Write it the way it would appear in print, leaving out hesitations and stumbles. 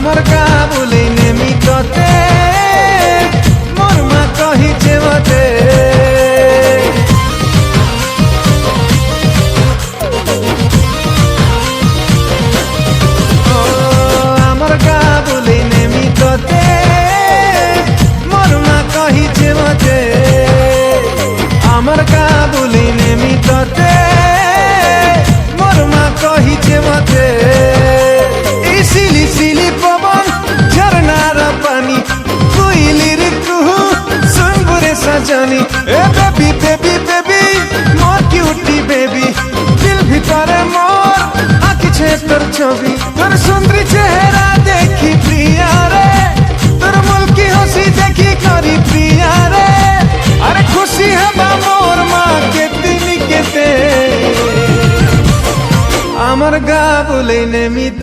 আমার গা বলে নেমি ততে মোর মা কহিছে মতে আমার গা বলে নেমি ততে মোর মা কহিছে মতে আমার গা বলে নেমি ততে মোর মা কহিছে মতে সিলি সিলি পবন ঝরনার পানি কোইলির কুহু সুন্দরে সাজানি এ বেবি বেবি বেবি মোর কিউটি বেবি দিল ভিতরে মোর আঁকিছে তোর ছবি তোর সুন্দরী চেহারা দেখি প্রিয়া রে তোর মুলকি হাসি দেখি করি প্রিয়া রে আরে খুশি হবা মোর মা কেতে নিকেতে আমার গা বলে নেমি